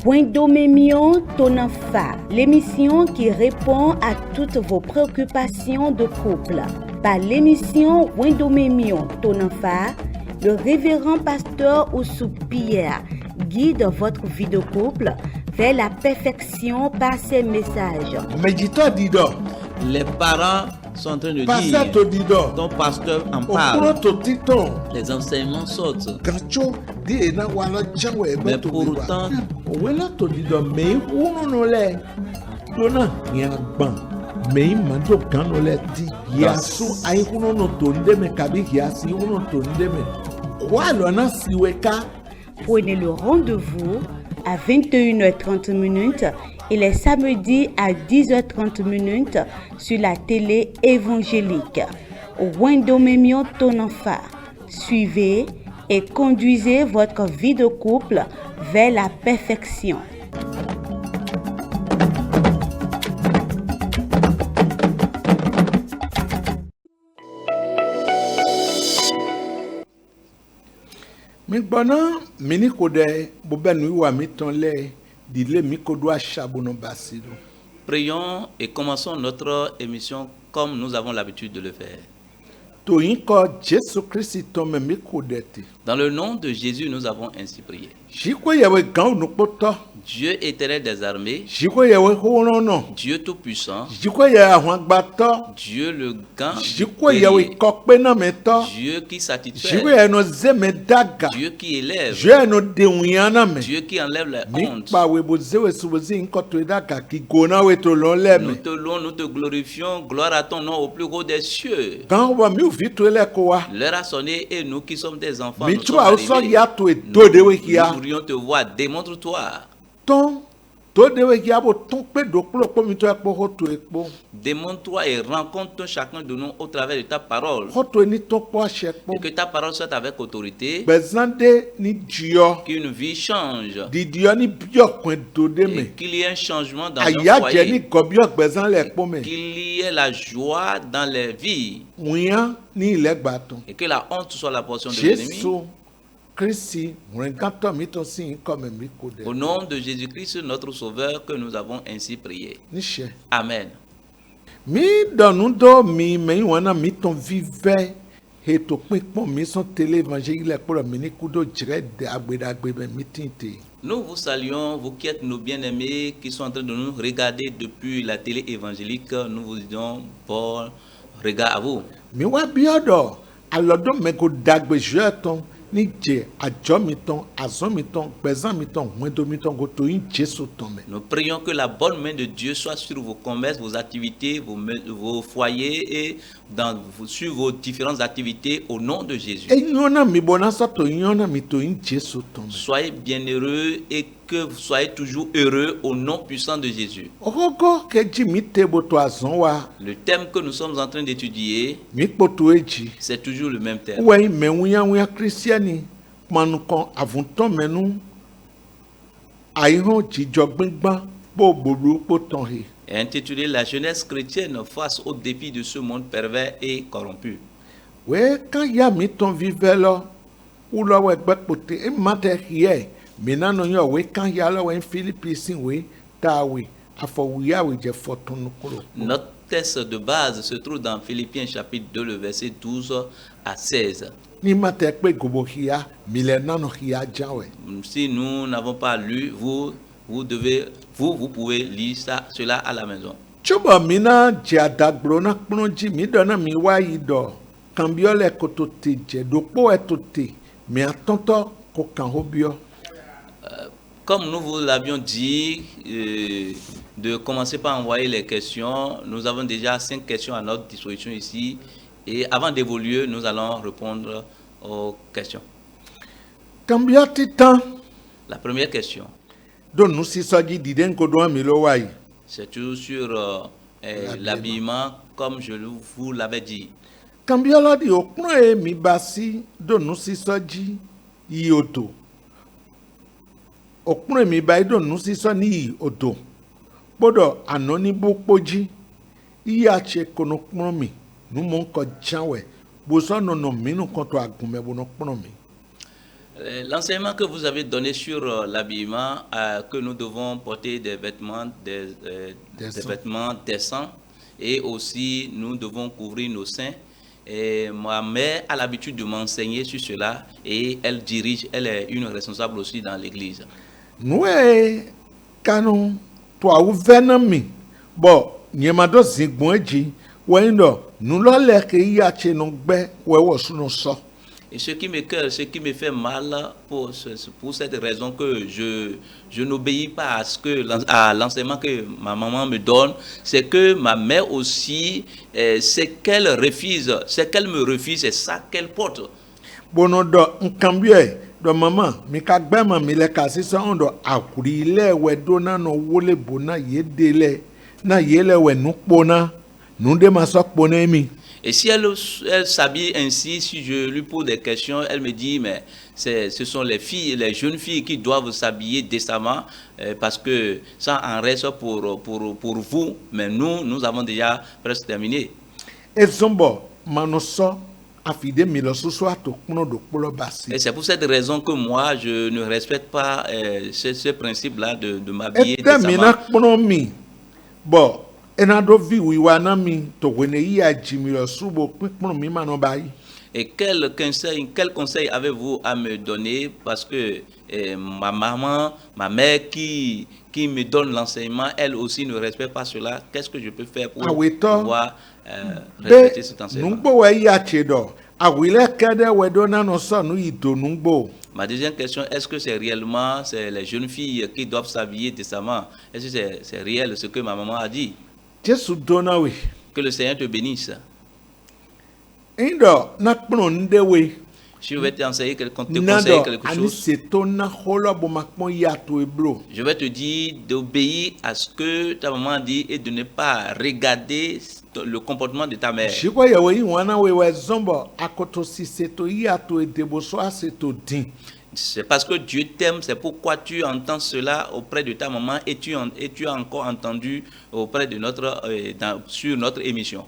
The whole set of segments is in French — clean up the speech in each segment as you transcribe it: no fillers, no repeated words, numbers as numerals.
Wendomemion Tonanfa, l'émission qui répond à toutes vos préoccupations de couple. Par l'émission Wendomemion Tonanfa, le révérend pasteur Oussou Pierre guide votre vie de couple vers la perfection par ses messages. Médita Dido. Les parents sont en train de Pasteur dire, Dido. ton pasteur en Au parle, titon. les enseignements sautent. Gacho di na wala changwe Mais pourtant, wela to Dido me uno no le. Dona ya ban. Me mando kano le di yasu ai uno no tonde me kabi yasi uno tonde me. Kwa lo na siweka. Prenez le rendez-vous à 21h30 et les samedis à 10h30 sur la télé évangélique. Wendomemion Tonanfa. Suivez et conduisez votre vie de couple vers la perfection. Mi gbɔna mini ko ɖe bobe nu wa mi tɔn lɛ dile mi ko do asabono basi do. prions et commençons notre émission comme nous avons l'habitude de le faire. Toyin kɔ Jesu Kristi tɔn mɛ mi ko ɖe te. Dans le nom de Jésus, nous avons ainsi prié. Zikwe yewe gãwo nukpotɔ. Dieu éternel des armées, Zikwe yewe xɔnɔnɔ. Dieu tout-puissant, Zikwe yewe ahɔagbatɔ. Dieu le grand Zikwe yewe guerrier, kɔkpenametɔ. Dieu qui satisfait, Zikwe yewe no zeme daga. Dieu qui élève, Dieu yewe no dewunyana me. Dieu qui enlève les hontes. Mikpa webo zewe subozi nkɔtɔ daga kigona weto lɔn lɛ Nous me. te louons, nous te glorifions, gloire à ton nom au plus haut des cieux. Gãwo wa mi vi to lɛ ko wa. L'heure a sonné et nous qui sommes des enfants, Mi nous tso sommes awo sɔ arrivés. ya to edo de we Nous kia. voudrions te voir, démontre-toi. Tɔn to de we kia bo tɔn kpe do kplo kpɔmitɔ ekpo xɔ to ekpo. Démontre-toi et rencontre chacun de nous au travers de ta parole. Xɔ to eni tɔn kpɔ asi Et ekpo. que ta parole soit avec autorité, Gbɛzã de ni diɔ. qu'une vie change. Didiɔ ni biɔ kɔn do de Et me. qu'il y ait un changement dans un Ayadze ni foyer. gɔbiɔ gbɛzã le ekpo me. Qu'il y ait la joie dans les vies. Wunya ni ilẹ̀ gbatɔ. Et que la honte soit la portion de l'ennemi. Jesu Kristi ŋrɛgãtɔ mi tɔn si kɔmɛ mi ko Au de. nom de Jésus-Christ, notre Sauveur, que nous avons ainsi prié. Nisɛ. Amen. Mi dɔnu dɔ mi mɛ yi wɔna mi tɔn vivɛ heto kpekpɔn mi sɔn télé évangélique lɛ kpɔlɔ mi ni kudo dzrɛ de agbedagbe mɛ mi ti te. Nous vous saluons, vous qui êtes nos bien-aimés, qui sont en train de nous regarder depuis la télé évangélique. Nous vous disons bon regard à vous. Mi wa biɔ dɔ alɔdɔ mɛ ko dagbe zuɛ tɔn ni dze adzɔ mi tɔn azɔ mi tɔn gbɛzã mi tɔn ŋuɛdo mi tɔn goto yin Jesu tɔn mɛ. Nous prions que la bonne main de Dieu soit sur vos commerces, vos activités, vos foyers et sur vos différentes activités au nom de Jésus. Enyɔna mi bɔna sɔtɔ nyɔna mi to yin Jesu tɔn mɛ. Soyez bienheureux et que vous soyez toujours heureux au nom puissant de Jésus. Ɔkɔkɔ kedzi mi te boto azɔ wa Le thème que nous sommes en train d'étudier, mi kpoto edzi. c'est toujours le même thème. Wɛyi mɛ ŋunyawunya kristiani kpanukɔ avuntɔ mɛnu ayihɔn dzidzɔgbɛgbã bo boɖo kpotɔn he. Est intitulé La jeunesse chrétienne face aux défis de ce monde pervers et corrompu. Wɛ kan ya mi tɔn vivɛ lɔ wulɔ wɛ gbɛ kpote ema tɛ hiɛ mina nɔ yɔ wɛ kan ya lɔ wɛ Philippi si wɛ taa wɛ afɔwuya wɛ dze fɔtɔnu kuro. Notre texte de base se trouve dans Philippiens chapitre 2, le verset 12 à 16. Ni ma tɛ kpe gobo hia mi lɛ nanɔ hia dza wɛ. Si nous n'avons pas lu, vous pouvez lire cela à la maison. Tsoba mina dze adagblɔ na kplɔ dzi mi dɔ na mi wa yi dɔ kanbiɔ lɛ koto te dze ɖokpo ɛto te miatɔtɔ ko kan ho biɔ. Comme nous vous l'avions dit, de commencer par envoyer les questions, nous avons déjà 5 questions à notre disposition ici. Et avant d'évoluer, nous allons répondre aux questions. Kanbiɔ titan La première question, do nu sisɔ dzi di ɖe ŋgodo ami lo wa yi. c'est toujours sur l'habillement, comme je vous l'avais dit. Kanbiɔ lɔ di okplɔ ye mi ba si do nu sisɔ dzi yi odo. Okplɔ ye mi ba yi do nu sisɔ ni yi odo. Kpɔdɔ anɔ ni bo kpodzi. Iya tse kono kplɔ mi. Numɔ ŋkɔ dzawɛ. Bosɔ nɔnɔ minu kɔntɔ agume bono kplɔ mi. L'enseignement que vous avez donné sur l'habillement, que nous devons porter des vêtements, des vêtements décents, et aussi nous devons couvrir nos seins. Et ma mère a l'habitude de m'enseigner sur cela et elle est une responsable aussi dans l'église. Nous, canon, toi, ou venami, bon, nyemado zingboji, wendo, nous l'allons que y a chez nous, ouais, sous nos sorts. Et ce qui me fait mal pour cette raison que je n'obéis pas à l'enseignement que ma maman me donne, c'est que ma mère aussi, c'est qu'elle me refuse, c'est ça qu'elle porte. Bon, on cambie, do maman, mi kagbema mi le kasisa ondo akuri le we dona no wole bona yedele na yele we nukpona, nunde masok pone mi. Et si elle s'habille ainsi, si je lui pose des questions, elle me dit, mais ce sont les jeunes filles qui doivent s'habiller décemment parce que ça en reste pour vous, mais nous avons déjà presque terminé. Et c'est pour cette raison que moi, je ne respecte pas ce principe-là de m'habiller décemment. Bon. Et quel conseil avez-vous à me donner parce que ma mère qui me donne l'enseignement, elle aussi ne respecte pas cela. Qu'est-ce que je peux faire pour pouvoir respecter cet enseignement? Ma deuxième question, est-ce que c'est réellement les jeunes filles qui doivent s'habiller décemment? Est-ce que c'est réel ce que ma maman a dit? Que le Seigneur te bénisse. Je vais te conseiller quelque chose. Je vais te dire d'obéir à ce que ta maman dit et de ne pas regarder le comportement de ta mère. C'est parce que Dieu t'aime, c'est pourquoi tu entends cela auprès de ta maman et tu as encore entendu auprès de sur notre émission.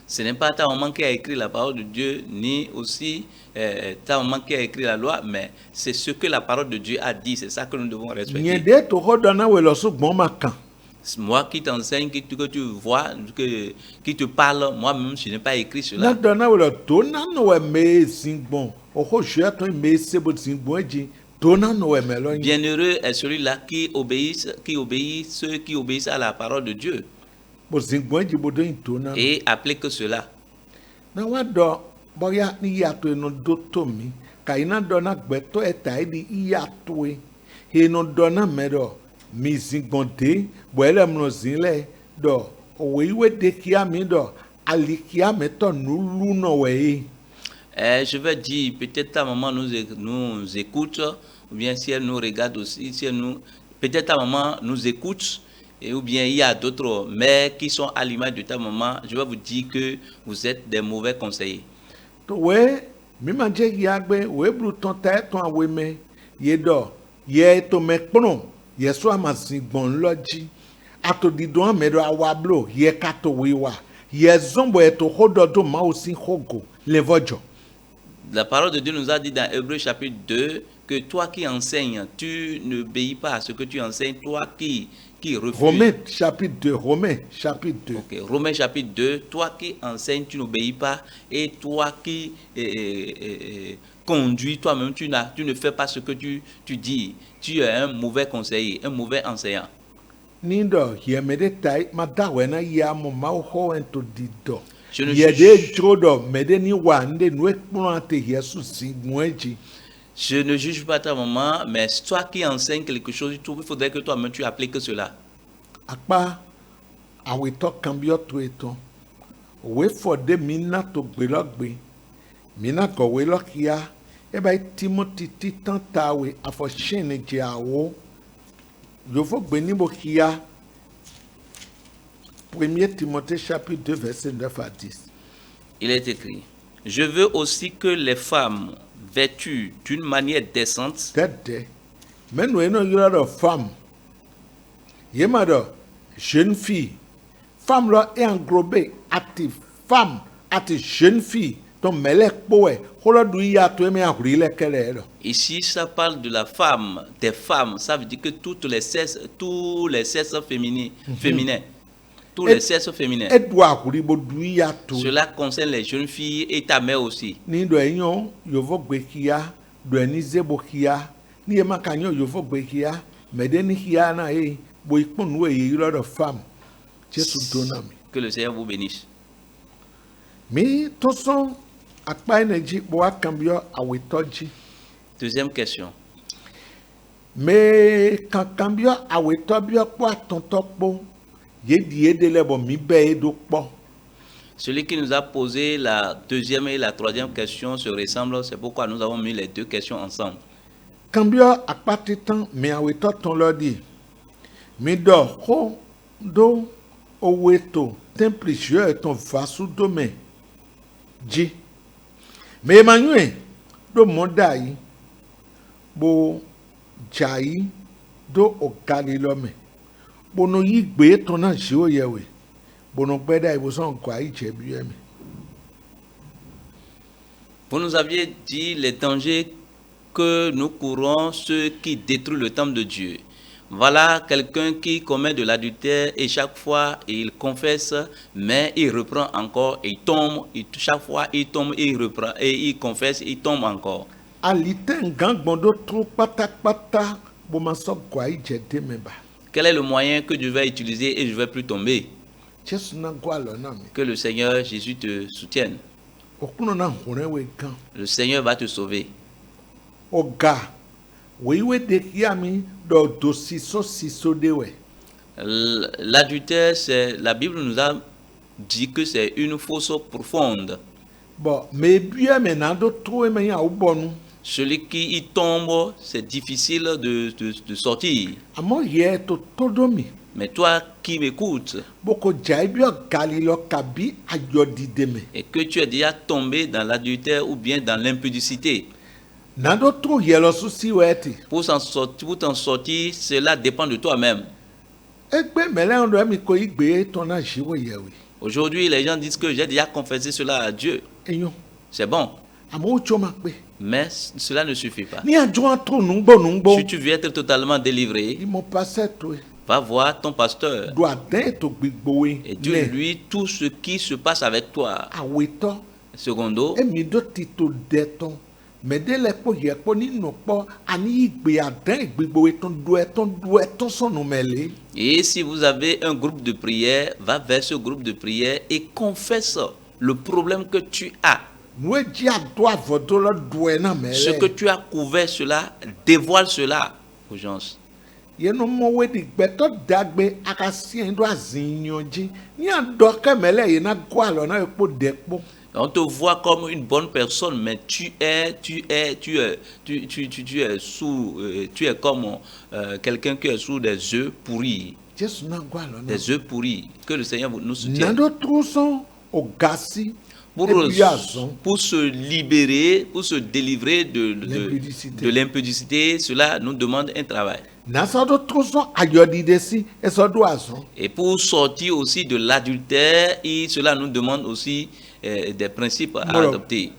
Ce n'est pas ta maman qui a écrit la parole de Dieu, ni aussi ta maman qui a écrit la loi, mais c'est ce que la parole de Dieu a dit, c'est ça que nous devons respecter. Moi qui t'enseigne, que tu vois, qui te parle, moi-même, je n'ai pas écrit cela. Bienheureux est celui-là qui obéissent à la parole de Dieu et applique cela. Je vais dire, peut-être ta maman nous écoute, ou bien si elle nous regarde aussi, peut-être ta maman nous écoute, ou bien il y a d'autres mères qui sont à l'image de ta maman. Je vais vous dire que vous êtes des mauvais conseillers. La parole de Dieu nous a dit dans Hébreux chapitre 2 que toi qui enseignes, tu n'obéis pas à ce que tu enseignes, toi qui refuses. Romains chapitre 2. Okay. Romains chapitre 2, toi qui enseignes, tu n'obéis pas, et toi qui conduis toi-même, tu ne fais pas ce que tu dis. Tu es un mauvais conseiller, un mauvais enseignant. Je ne juge pas ta maman, mais toi qui enseignes quelque chose, il faudrait que toi-même tu appliques cela. Timothée chapitre 2 verset 9 à 10. Il est écrit: je veux aussi que les femmes vêtues d'une manière décente. Yemado, jeune fille. Femme là est englobée, active. Femme, active, jeune fille. Donc, melek poe. Holo douya to eme akuri lekele. Ici, ça parle de la femme, des femmes. Ça veut dire que tous les sexes féminins. Tous les sexes féminins. Cela concerne les jeunes filles et ta mère aussi. Ni do enyo yovo gbekia, do eni zebo kia, ni ema kanyo yovo gbekia, medeni kia na e, bo ikponu e a lot of femmes. Jésus donami. Que le Seigneur vous bénisse. Mi toson akpa energy bo akambio awetoji. Deuxième question. Mais quand cambio awetobio po atontokpo, yedi edele bo mi be edokpo. Celui qui nous a posé la deuxième et la troisième question se ressemblent, c'est pourquoi nous avons mis les deux questions ensemble. Cambio akpatitan me awetoton lodi. Mi do ho do oweto templicieux et ton vasu dome. Ji. Me Emmanuel do mondai bo jai do ogalilome. Bono yigbe tona jio yewe. Bono beda iboson kwa ichebiemi. Vous nous aviez dit les dangers que nous courons, ceux qui détruisent le temple de Dieu. Voilà quelqu'un qui commet de l'adultère et chaque fois il confesse, mais il reprend encore, il tombe, chaque fois il tombe, il reprend, et il confesse, il tombe encore. Quel est le moyen que je vais utiliser et je ne vais plus tomber? Que le Seigneur Jésus te soutienne. Le Seigneur va te sauver. L'adultère, la Bible nous a dit que c'est une fosse profonde. Celui qui y tombe, c'est difficile de sortir. Mais toi qui m'écoutes, et que tu es déjà tombé dans l'adultère ou bien dans l'impudicité, pour t'en sortir, cela dépend de toi-même. Aujourd'hui, les gens disent que j'ai déjà confessé cela à Dieu. C'est bon. Mais cela ne suffit pas. Si tu veux être totalement délivré, va voir ton pasteur et dis-lui tout ce qui se passe avec toi. Secondo, et si vous avez un groupe de prière, va vers ce groupe de prière et confesse le problème que tu as. Ce que tu as couvert, cela, dévoile cela aux gens. On te voit comme une bonne personne, mais tu es comme quelqu'un qui est sous des œufs pourris. Des œufs pourris. Que le Seigneur nous soutienne. Pour se libérer, pour se délivrer de l'impudicité, cela nous demande un travail. Et pour sortir aussi de l'adultère, cela nous demande aussi des principes à adopter.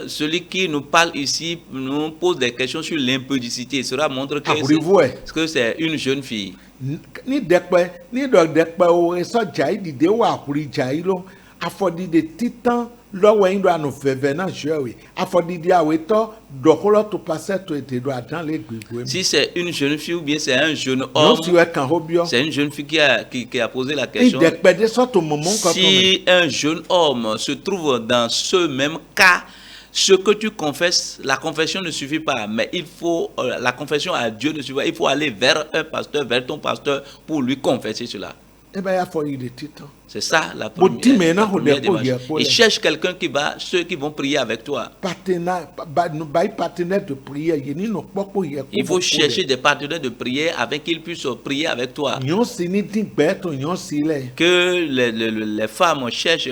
Celui qui nous parle ici nous pose des questions sur l'impudicité. Cela montre que c'est une jeune fille. Si c'est une jeune fille ou bien c'est un jeune homme, c'est une jeune fille qui a posé la question. Si un jeune homme se trouve dans ce même cas, ce que tu confesses, la confession ne suffit pas, mais il faut, la confession à Dieu ne suffit pas. Il faut aller vers un pasteur, vers ton pasteur pour lui confesser cela. C'est ça la Bon, dis première maintenant, démarche. pour Et les- cherche quelqu'un ceux qui vont prier avec toi. partenaire de prière, il y a pas pour y Il faut chercher des partenaires de prière avec qui ils puissent prier avec toi. Nyon si ni din beto nyon si le. Que les femmes cherchent,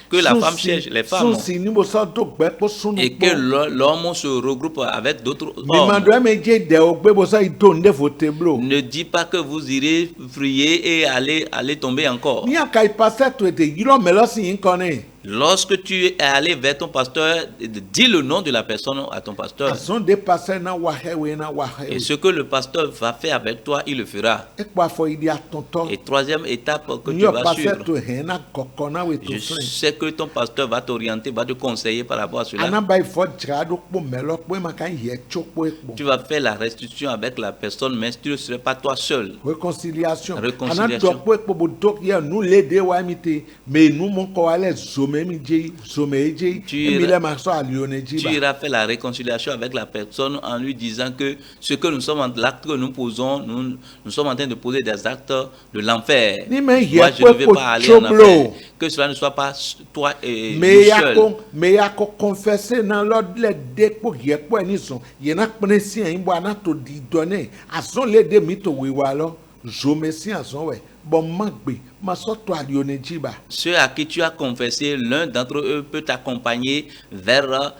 que la femme cherche les femmes. Son si ni bo sa do gbe po sunu. Et que l'homme se regroupe avec d'autres Mi hommes. mando me je de o gbe bo sa ito nde vote blo. Ne dis pas que vous irez prier et aller tomber encore. Ni aka ipase to ete yiro melo si yin kone. Lorsque tu es allé vers ton pasteur, dis le nom de la personne à ton pasteur. Azon de passer na wahewe na Et wahewe. ce que le pasteur va faire avec toi, il le fera. E kwa fo idi atonto. Et troisième étape que tu Nyo vas passer suivre. to he na kokona we to Je flen. sais que ton pasteur va t'orienter, va te conseiller par rapport à cela. Anaba ifo jado po melo po ma kan ye chokpo ekpo. Tu vas faire la restitution avec la personne, mais tu ne seras pas toi seul. Réconciliation. Réconciliation. Ana dokpo ekpo bo dok ye nous les deux wa mite mais nous mon ko ale zome mi je zome je. Tu Mi iras- le ma so alione ji Tu ba. iras faire la réconciliation avec la personne en lui disant que ce que nous sommes l'acte que nous posons, nous sommes en train de poser des actes de l'enfer. Ni me Moi, je ne vais pas aller en choblo. enfer. Que cela ne soit pas toi et Me nous ya seul. ko me ya ko confesser na lord le de po ye po ni son. Ye na pene si en bo na to di donner. Ason le de mi to we wa lo. Zome si ason we. Bon magbe ma so to alione ji ba. Ceux à qui tu as confessé, l'un d'entre eux peut t'accompagner vers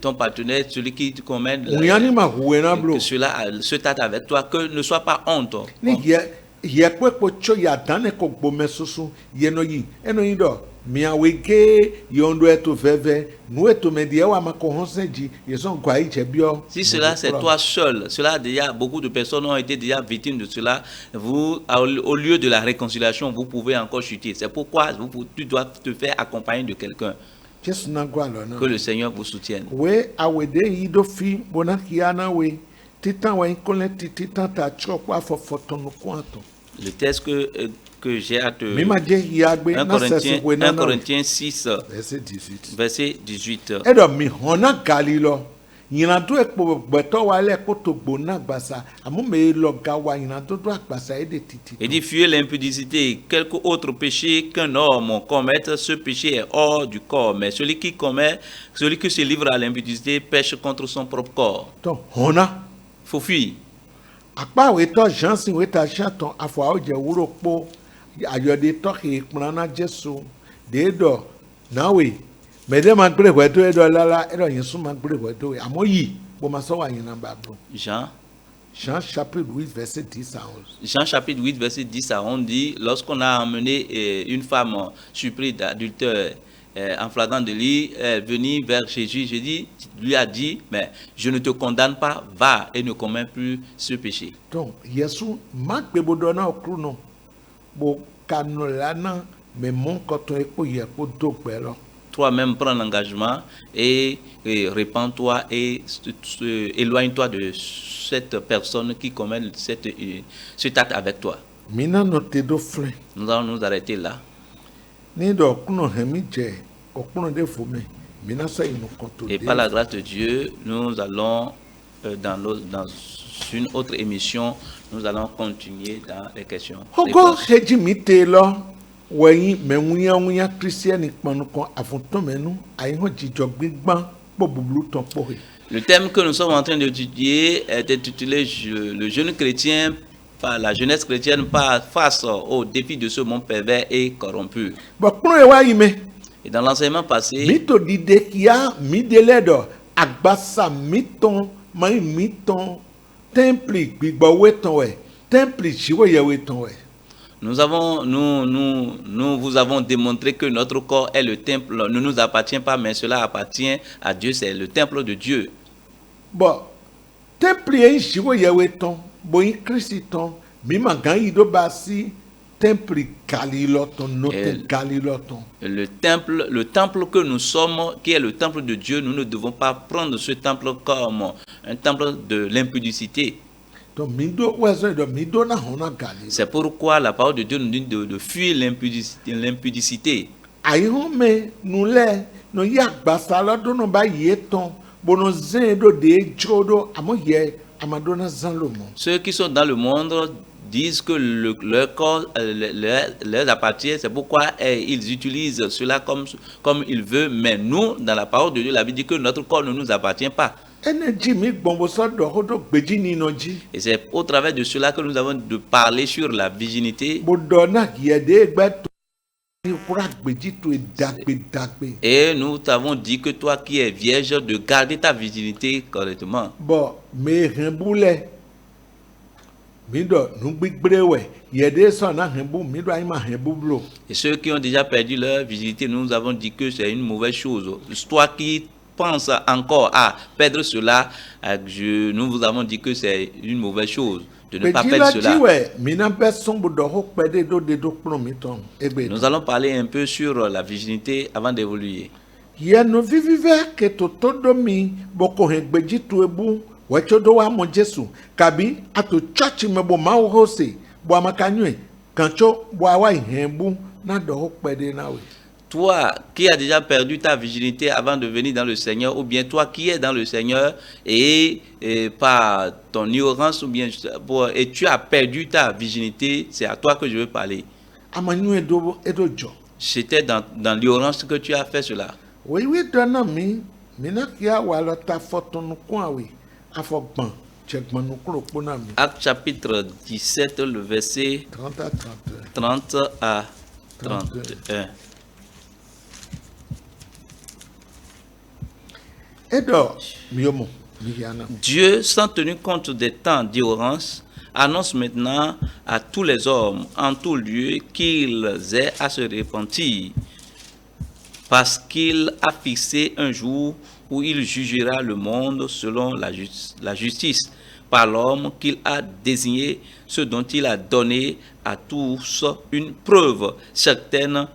ton partenaire, celui qui te commande. Uyani ma huwe na blo. Que cela se tâte avec toi, que ne sois pas honte. Ni ye po cho ya dane ko gbome susu ye no yi eno yi do mi awege yondo eto veve nu eto me die wa ma ko honseji ye son kwa iche bio. Si cela c'est toi seul, cela déjà beaucoup de personnes ont été déjà victimes de cela. Vous, au lieu de la réconciliation, vous pouvez encore chuter. C'est pourquoi tu dois te faire accompagner de quelqu'un. Jesu na gwa lo na. Que le Seigneur vous soutienne. We awede yi do fi bona kiana we titan wa inkole titan ta cho kwa fo fotono kwanto. Le texte que j'ai à te... Mi ma je yagbe 1 na sese we na 1 Corinthiens 6, verset 18. verset 18. Edo mi hona galilo. Yina do ekpo gbeto wa le ko to gbo na gbasa amu me lo ga wa yina do agbasa e de titi. Il dit, fuyez l'impudicité, quelque autre péché qu'un homme commette, ce péché est hors du corps. Mais celui qui se livre à l'impudicité pêche contre son propre corps. To hona Il faut fuir. akpa we to jansin we ta shaton afọ a oje wuro po ayode to ke na Jesu de do na we me de ma gbere we do edo lala edo yin sun ma gbere we do amoyi bo ma so wa yin na ba bro. Jean Chapitre 8 verset 10 à 11. Jean chapitre 8 verset 10 à 11 dit, lorsqu'on a emmené une femme surprise d'adultère en flagrant délit, venir vers Jésus, lui a dit, mais je ne te condamne pas, va et ne commets plus ce péché. Donc Yesu ma gbe bo do na okru no bo kanola na me mon koto e ko ye ko do gbe lo. Toi-même, prends l'engagement et répands-toi et éloigne-toi de cette personne qui commet cet acte avec toi. Mina no te do flen. Nous allons nous arrêter là. Ni do kuno hemi je okuno de fo me. Mina so inu koto Et de. par la grâce de Dieu, nous allons, dans une autre émission, nous allons continuer dans les questions. Ogo heji mi te lo weyin me wunya Christian ponu kan afunto menu ayi ho jijo gbigban po bubulu ton po he. Le thème que nous sommes en train d'étudier est intitulé Le jeune chrétien, la jeunesse chrétienne face aux défis de ce monde pervers et corrompu. Bo kuno e wa yi me Et dans l'enseignement passé, mi to dide kia mi de ledo agbasa mi ton mai mi ton temple gbigbo we ton we temple chiwo ye we ton we. nous vous avons démontré que notre corps est le temple, ne nous appartient pas, mais cela appartient à Dieu, c'est le temple de Dieu. Bon temple ye chiwo ye we ton bo yin Christ ton mi ma gan yi do ba si temple galiloton note galiloton. Le temple que nous sommes, qui est le temple de Dieu, nous ne devons pas prendre ce temple comme un temple de l'impudicité. Donc mi do wezo do mi do na hona gali. C'est pourquoi la parole de Dieu nous dit de fuir l'impudicité. Ayi ho me nu le no ya gbasa lo do no ba ye ton bono zen do de jodo amo ye amadona zan lo mo. Ceux qui sont dans le monde disent que leur corps leur appartient, c'est pourquoi ils utilisent cela comme ils veulent. Mais nous, dans la parole de Dieu, la Bible dit que notre corps ne nous appartient pas. Et c'est au travers de cela que nous avons de parler sur la virginité. Et nous t'avons dit que toi qui es vierge, de garder ta virginité correctement. Et ceux qui ont déjà perdu leur virginité, nous avons dit que c'est une mauvaise chose. Toi qui penses encore à perdre cela, nous vous avons dit que c'est une mauvaise chose de ne pas perdre cela. Nous allons parler un peu sur la virginité avant d'évoluer. Toi qui as déjà perdu ta virginité avant de venir dans le Seigneur, ou bien toi qui es dans le Seigneur et par ton ignorance, ou bien et tu as perdu ta virginité, c'est à toi que je veux parler. C'était dans l'ignorance que tu as fait cela. Acte chapitre 17, le verset 30 à 31. Dieu, sans tenir compte des temps d'ignorance, annonce maintenant à tous les hommes en tout lieu qu'ils aient à se repentir, parce qu'il a fixé un jour où il jugera le monde selon la justice par l'homme qu'il a désigné, ce dont il a donné à tous une preuve certaine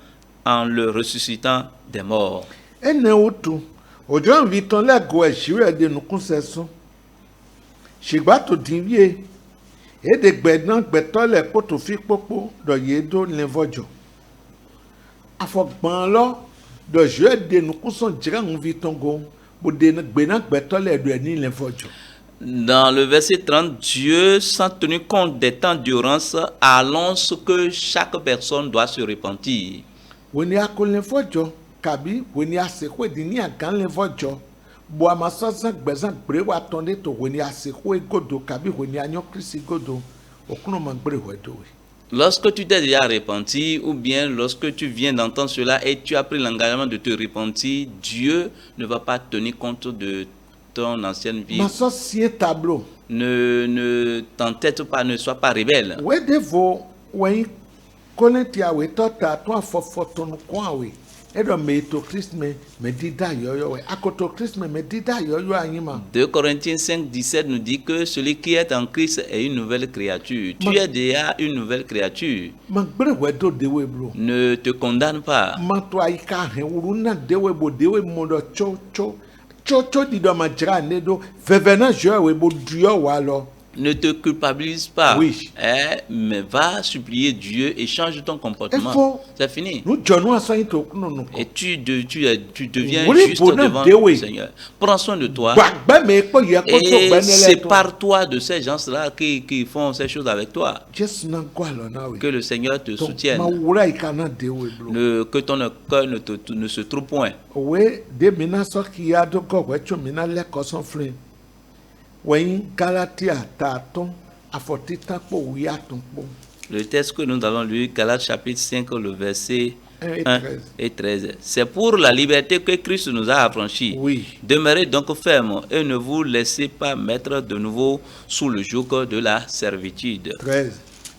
en le ressuscitant des morts. Dans le verset 30, Dieu, sans tenir compte des temps d'urgence, annonce que chaque personne doit se repentir. Lorsque tu t'es déjà repenti, ou bien lorsque tu viens d'entendre cela et tu as pris l'engagement de te repentir, Dieu ne va pas tenir compte de ton ancienne vie. Ne t'entête pas, ne sois pas rebelle. De Corinthiens 5, 17 nous dit que celui qui est en Christ est une nouvelle créature. Tu es déjà une nouvelle créature. Ne te condamne pas. Ne te culpabilise pas, mais va supplier Dieu et change ton comportement. C'est fini. Et tu deviens juste devant le Seigneur. Prends soin de toi et sépare-toi de ces gens-là qui font ces choses avec toi. Que le Seigneur te soutienne. Que ton cœur ne se trouve point. Le texte que nous allons lire, Galates chapitre 5, le verset 1 et 13. C'est pour la liberté que Christ nous a affranchis. Demeurez donc fermes et ne vous laissez pas mettre de nouveau sous le joug de la servitude.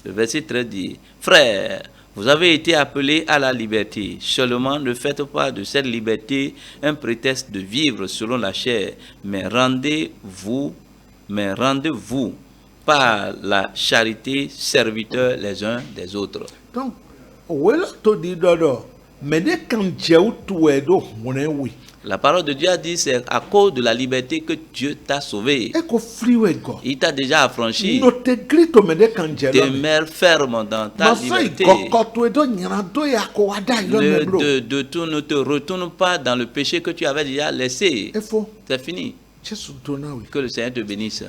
Le verset 13 dit, frères, vous avez été appelés à la liberté. Seulement, ne faites pas de cette liberté un prétexte de vivre selon la chair, mais rendez-vous par la charité serviteurs les uns des autres. Donc, la parole de Dieu a dit, c'est à cause de la liberté que Dieu t'a sauvé. Il t'a déjà affranchi. Demeure ferme dans ta liberté. Ne te retourne pas dans le péché que tu avais déjà laissé. C'est fini. Que le Seigneur te bénisse.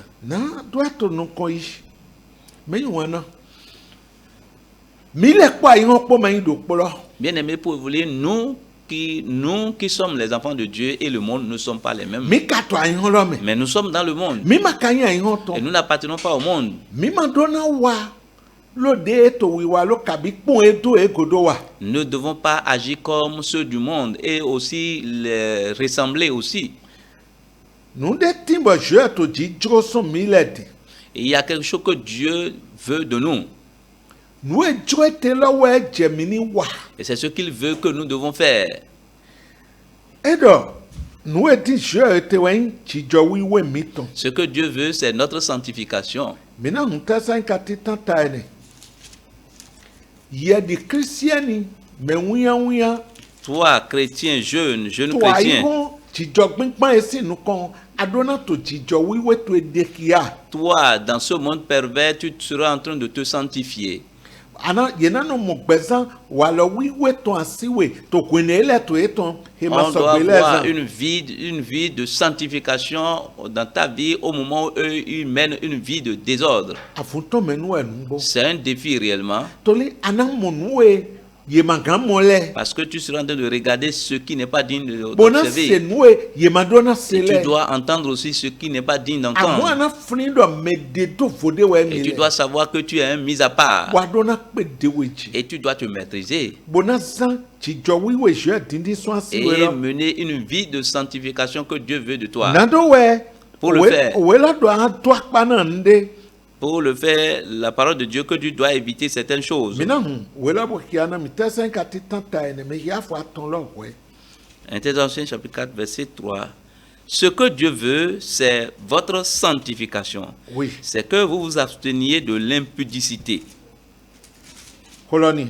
Mile kwa yon po main do polo. Bien-aimés, pour évoluer, nous qui sommes les enfants de Dieu et le monde, nous ne sommes pas les mêmes. Mi kato yon lo me. Mais nous sommes dans le monde. Mi makanya yon ton. Et nous n'appartenons pas au monde. Mi mandona wa. Lo de to wiwa lo kabi pon eto e godo wa. Nous ne devons pas agir comme ceux du monde et aussi les ressembler aussi. Nous de timbo je to di joso mileti. Et il y a quelque chose que Dieu veut de nous. Nous e joete lo we jemini wa. Et c'est ce qu'il veut que nous devons faire. Edo, nous e di je te wen chi jo wiwe miton. Ce que Dieu veut, c'est notre sanctification. Mina nta san katitan taene. Y'a des chrétiens, mais oui. Toi, chrétien, jeune Toi, chrétien, toi, dans ce monde pervers, tu seras en train de te sanctifier. On doit avoir une vie de sanctification dans ta vie au moment où eux ils mènent une vie de désordre. C'est un défi réellement. Parce que tu seras en train de regarder ce qui n'est pas digne d'observer. Et tu dois entendre aussi ce qui n'est pas digne d'entendre. Et tu dois savoir que tu es un mis à part. Et tu dois te maîtriser. Et mener une vie de sanctification que Dieu veut de toi. Pour le faire, la parole de Dieu, que tu dois éviter certaines choses. Intervention chapitre 4, verset 3. Ce que Dieu veut, c'est votre sanctification. Oui. C'est que vous vous absteniez de l'impudicité. Koloni,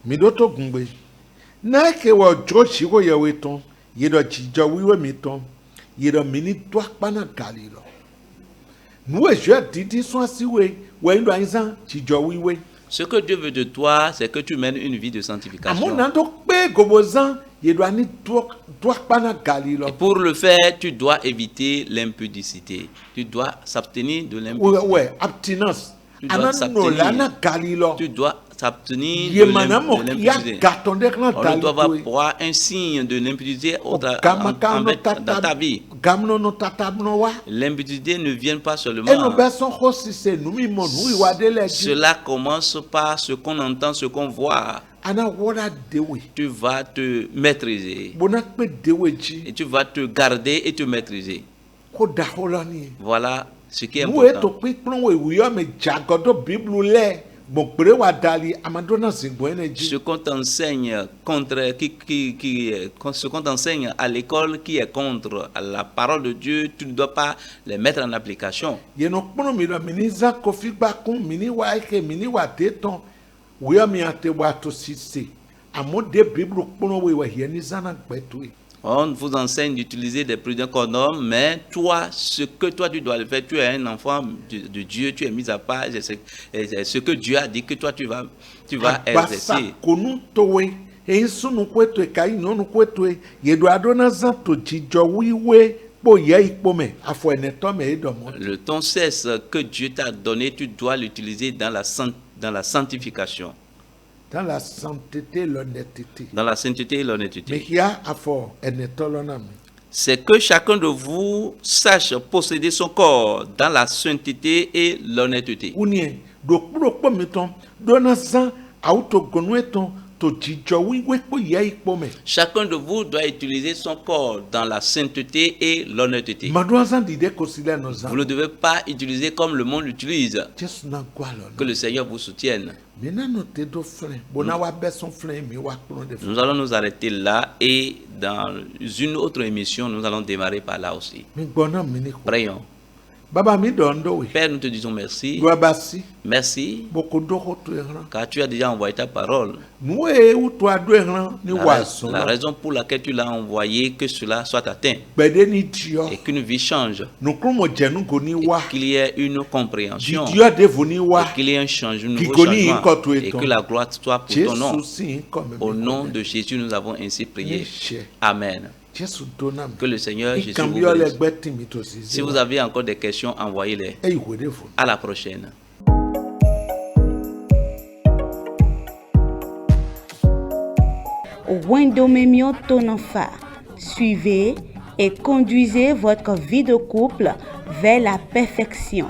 midoto gungbe. Na ke wa jochi go yeweton, yedo chijo wiwe miton, yedo mini twakpana galilo. Ce que Dieu veut de toi, c'est que tu mènes une vie de sanctification. Et pour le faire, tu dois éviter l'impudicité. Tu dois s'abstenir de l'impudicité. Tu dois s'abstenir de l'impudicité. On ne doit pas voir un signe de l'impudicité dans ta vie. L'impudicité ne vient pas seulement. Cela commence par ce qu'on entend, ce qu'on voit. Tu vas te maîtriser. Et tu vas te garder et te maîtriser. Voilà ce qui est important. Ce qu'on t'enseigne ce qu'on t'enseigne à l'école qui est contre la parole de Dieu, tu ne dois pas les mettre en application. On vous enseigne d'utiliser des prudents condoms, mais toi, ce que toi tu dois le faire, tu es un enfant de Dieu, tu es mis à part, c'est ce que Dieu a dit que toi tu vas exercer. Le ton cesse que Dieu t'a donné, tu dois l'utiliser dans la sanctification. Dans la sainteté et l'honnêteté. Dans la sainteté et l'honnêteté. C'est que chacun de vous sache posséder son corps dans la sainteté et l'honnêteté. Chacun de vous doit utiliser son corps dans la sainteté et l'honnêteté. Vous ne devez pas utiliser comme le monde l'utilise. Que le Seigneur vous soutienne. Nous allons nous arrêter là et dans une autre émission, nous allons démarrer par là aussi. Prions. Père, nous te disons merci. Merci. Car tu as déjà envoyé ta parole. La raison pour laquelle tu l'as envoyé, que cela soit atteint. Et qu'une vie change. Et qu'il y ait une compréhension. Et qu'il y ait un changement. Et que la gloire soit pour ton nom. Au nom de Jésus, nous avons ainsi prié. Amen. Que le Seigneur Jésus vous bénisse. Si vous avez encore des questions, envoyez-les. À la prochaine. Wendomemio Tonanfa. Suivez et conduisez votre vie de couple vers la perfection.